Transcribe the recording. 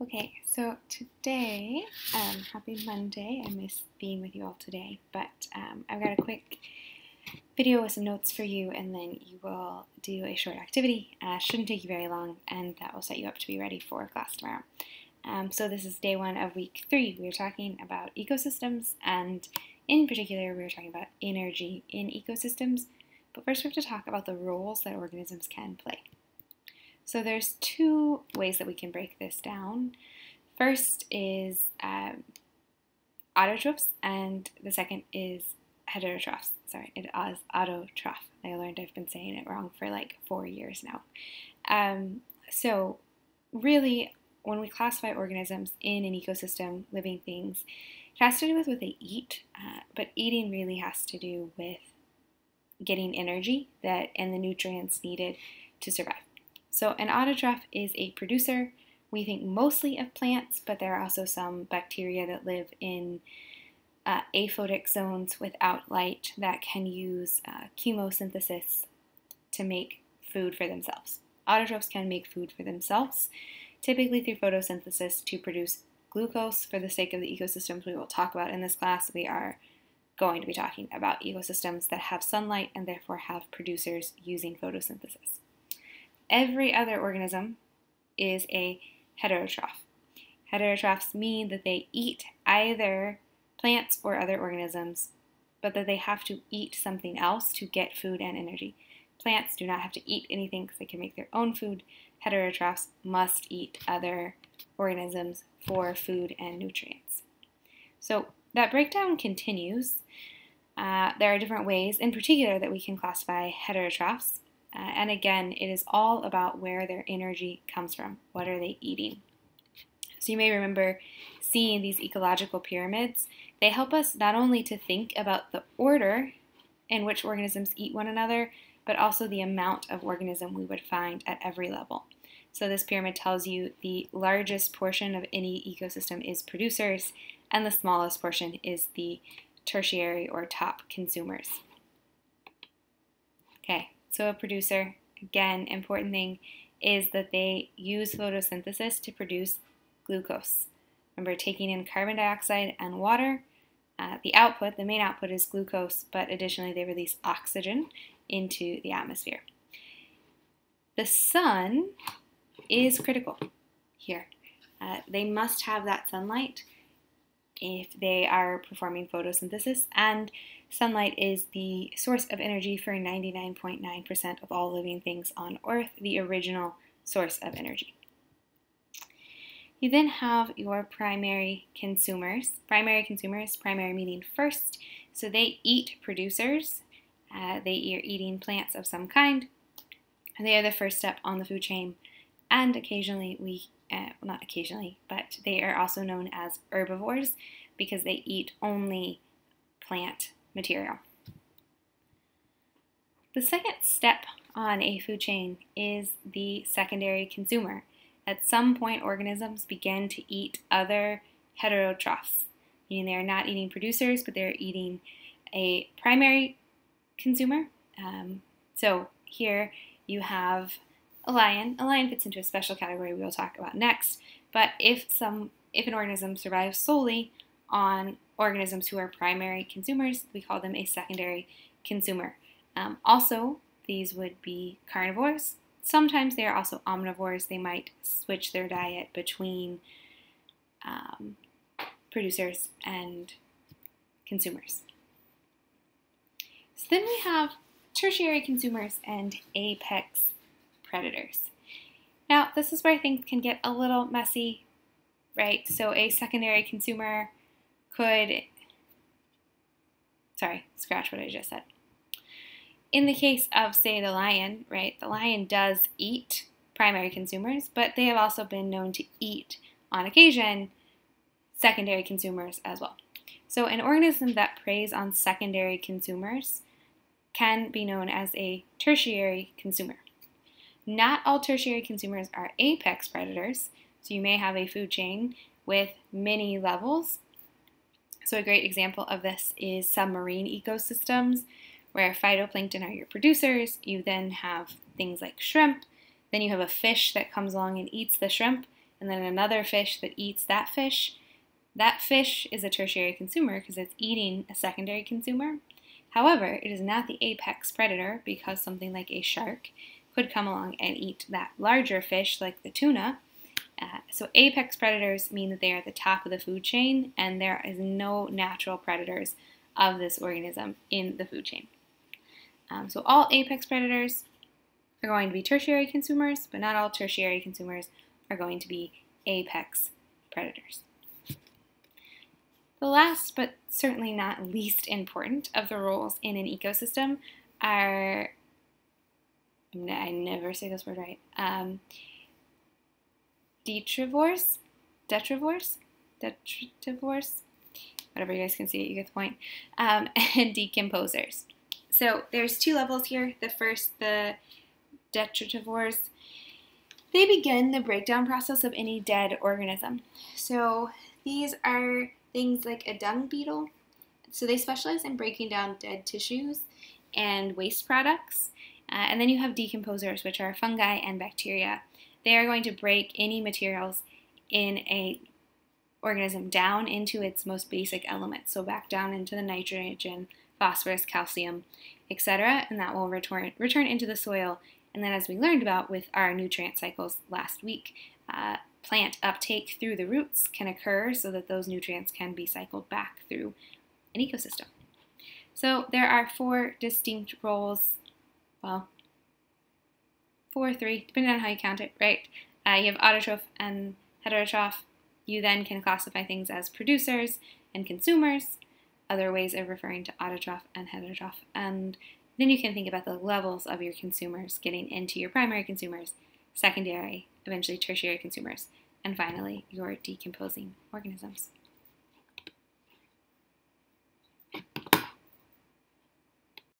Okay, so today, happy Monday. I miss being with you all today, but I've got a quick video with some notes for you, and then you will do a short activity. Shouldn't take you very long, and that will set you up to be ready for class tomorrow. So this is day 1 of week 3. We are talking about ecosystems, and in particular, we are talking about energy in ecosystems. But first, we have to talk about the roles that organisms can play. So there's 2 ways that we can break this down. First is autotrophs, and the second is heterotrophs. Sorry, it is autotroph. I learned I've been saying it wrong for like 4 years now. So really, when we classify organisms in an ecosystem, living things, it has to do with what they eat, but eating really has to do with getting energy and the nutrients needed to survive. So an autotroph is a producer. We think mostly of plants, but there are also some bacteria that live in aphotic zones without light that can use chemosynthesis to make food for themselves. Autotrophs can make food for themselves, typically through photosynthesis to produce glucose. For the sake of the ecosystems we will talk about in this class, we are going to be talking about ecosystems that have sunlight and therefore have producers using photosynthesis. Every other organism is a heterotroph. Heterotrophs mean that they eat either plants or other organisms, but that they have to eat something else to get food and energy. Plants do not have to eat anything because they can make their own food. Heterotrophs must eat other organisms for food and nutrients. So that breakdown continues. There are different ways, in particular, that we can classify heterotrophs. And again, it is all about where their energy comes from. What are they eating? So you may remember seeing these ecological pyramids. They help us not only to think about the order in which organisms eat one another, but also the amount of organism we would find at every level. So this pyramid tells you the largest portion of any ecosystem is producers, and the smallest portion is the tertiary or top consumers. Okay. So a producer, again, important thing is that they use photosynthesis to produce glucose. Remember, taking in carbon dioxide and water, the main output is glucose, but additionally they release oxygen into the atmosphere. The sun is critical here. They must have that sunlight if they are performing photosynthesis, and sunlight is the source of energy for 99.9% of all living things on Earth, the original source of energy. You then have your primary consumers. Primary consumers, primary meaning first, so they eat producers. They are eating plants of some kind, and they are the first step on the food chain, and occasionally not occasionally, but they are also known as herbivores because they eat only plant material. The second step on a food chain is the secondary consumer. At some point, organisms begin to eat other heterotrophs, meaning they are not eating producers, but they're eating a primary consumer. So here you have a lion. A lion fits into a special category we will talk about next, but if an organism survives solely on organisms who are primary consumers, we call them a secondary consumer. Also, these would be carnivores. Sometimes they are also omnivores. They might switch their diet between producers and consumers. So then we have tertiary consumers and apex predators. Now, this is where things can get a little messy, right? So a secondary consumer scratch what I just said. In the case of, say, the lion, right, the lion does eat primary consumers, but they have also been known to eat, on occasion, secondary consumers as well. So an organism that preys on secondary consumers can be known as a tertiary consumer. Not all tertiary consumers are apex predators, so you may have a food chain with many levels. So a great example of this is submarine ecosystems, where phytoplankton are your producers. You then have things like shrimp. Then you have a fish that comes along and eats the shrimp, and then another fish that eats that fish. That fish is a tertiary consumer because it's eating a secondary consumer. However, it is not the apex predator because something like a shark could come along and eat that larger fish like the tuna. So apex predators mean that they are at the top of the food chain, and there is no natural predators of this organism in the food chain. So all apex predators are going to be tertiary consumers, but not all tertiary consumers are going to be apex predators. The last, but certainly not least important, of the roles in an ecosystem are, I never say this word right, detritivores, whatever you guys can see it, you get the point, and decomposers. So there's two levels here. The first, the detritivores, they begin the breakdown process of any dead organism. So these are things like a dung beetle. So they specialize in breaking down dead tissues and waste products. And then you have decomposers, which are fungi and bacteria. They are going to break any materials in a organism down into its most basic elements, so back down into the nitrogen, phosphorus, calcium, etc., and that will return into the soil. And then, as we learned about with our nutrient cycles last week, plant uptake through the roots can occur so that those nutrients can be cycled back through an ecosystem. So there are four distinct roles, well, 4 or 3, depending on how you count it, right? You have autotroph and heterotroph. You then can classify things as producers and consumers, other ways of referring to autotroph and heterotroph. And then you can think about the levels of your consumers getting into your primary consumers, secondary, eventually tertiary consumers, and finally your decomposing organisms.